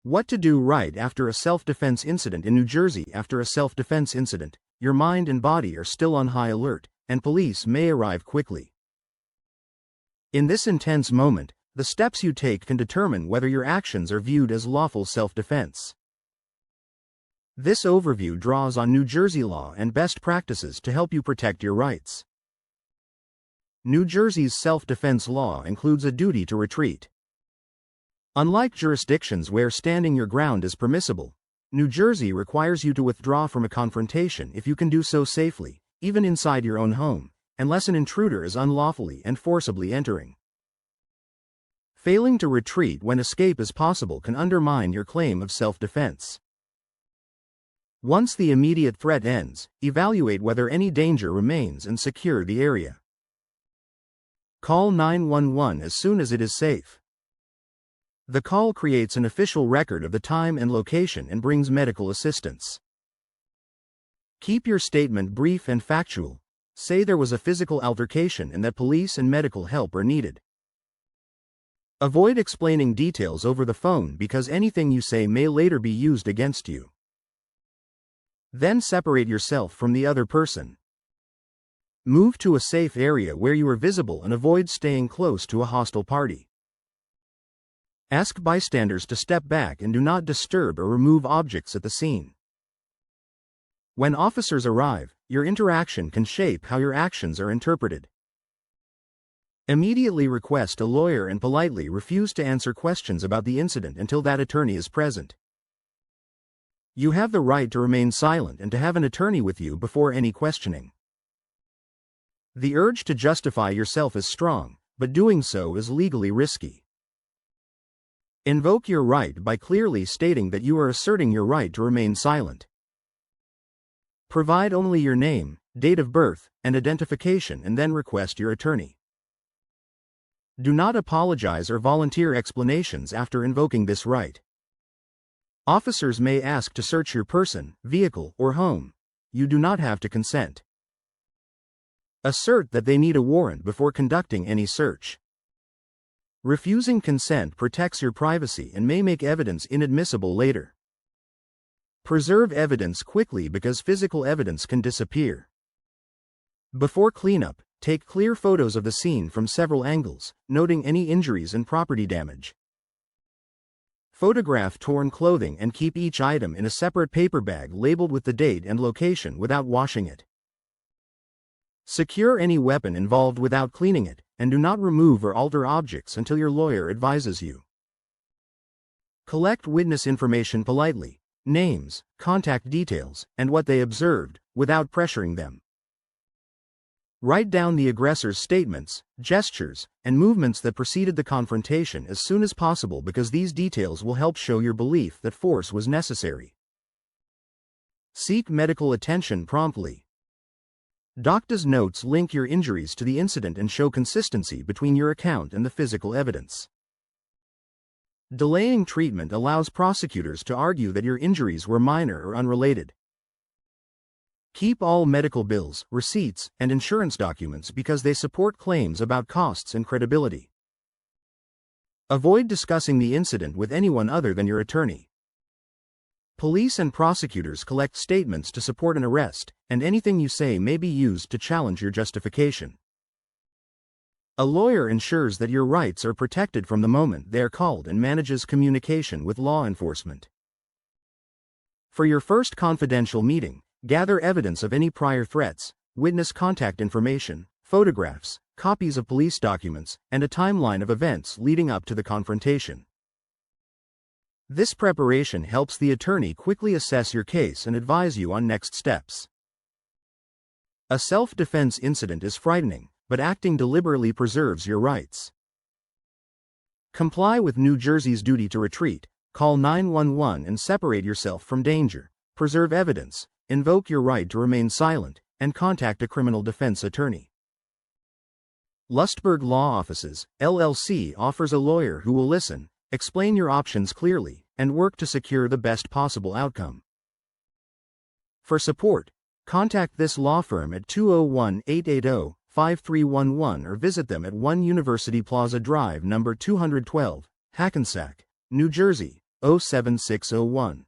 What to do right after a self-defense incident in New Jersey. After a self-defense incident, your mind and body are still on high alert, and police may arrive quickly. In this intense moment, the steps you take can determine whether your actions are viewed as lawful self-defense. This overview draws on New Jersey law and best practices to help you protect your rights. New Jersey's self-defense law includes a duty to retreat. Unlike jurisdictions where standing your ground is permissible, New Jersey requires you to withdraw from a confrontation if you can do so safely, even inside your own home, unless an intruder is unlawfully and forcibly entering. Failing to retreat when escape is possible can undermine your claim of self-defense. Once the immediate threat ends, evaluate whether any danger remains and secure the area. Call 911 as soon as it is safe. The call creates an official record of the time and location and brings medical assistance. Keep your statement brief and factual. Say there was a physical altercation and that police and medical help are needed. Avoid explaining details over the phone because anything you say may later be used against you. Then separate yourself from the other person. Move to a safe area where you are visible and avoid staying close to a hostile party. Ask bystanders to step back and do not disturb or remove objects at the scene. When officers arrive, your interaction can shape how your actions are interpreted. Immediately request a lawyer and politely refuse to answer questions about the incident until that attorney is present. You have the right to remain silent and to have an attorney with you before any questioning. The urge to justify yourself is strong, but doing so is legally risky. Invoke your right by clearly stating that you are asserting your right to remain silent. Provide only your name, date of birth, and identification and then request your attorney. Do not apologize or volunteer explanations after invoking this right. Officers may ask to search your person, vehicle, or home. You do not have to consent. Assert that they need a warrant before conducting any search. Refusing consent protects your privacy and may make evidence inadmissible later. Preserve evidence quickly because physical evidence can disappear. Before cleanup, take clear photos of the scene from several angles, noting any injuries and property damage. Photograph torn clothing and keep each item in a separate paper bag labeled with the date and location without washing it. Secure any weapon involved without cleaning it, and do not remove or alter objects until your lawyer advises you. Collect witness information politely, names, contact details, and what they observed, without pressuring them. Write down the aggressor's statements, gestures, and movements that preceded the confrontation as soon as possible because these details will help show your belief that force was necessary. Seek medical attention promptly. Doctor's notes link your injuries to the incident and show consistency between your account and the physical evidence. Delaying treatment allows prosecutors to argue that your injuries were minor or unrelated. Keep all medical bills, receipts, and insurance documents because they support claims about costs and credibility. Avoid discussing the incident with anyone other than your attorney. Police and prosecutors collect statements to support an arrest, and anything you say may be used to challenge your justification. A lawyer ensures that your rights are protected from the moment they are called and manages communication with law enforcement. For your first confidential meeting, gather evidence of any prior threats, witness contact information, photographs, copies of police documents, and a timeline of events leading up to the confrontation. This preparation helps the attorney quickly assess your case and advise you on next steps. A self-defense incident is frightening, but acting deliberately preserves your rights. Comply with New Jersey's duty to retreat, call 911 and separate yourself from danger, preserve evidence, invoke your right to remain silent, and contact a criminal defense attorney. Lustberg Law Offices, LLC offers a lawyer who will listen, explain your options clearly, and work to secure the best possible outcome. For support, contact this law firm at 201-880-5311 or visit them at 1 University Plaza Drive, number 212, Hackensack, New Jersey, 07601.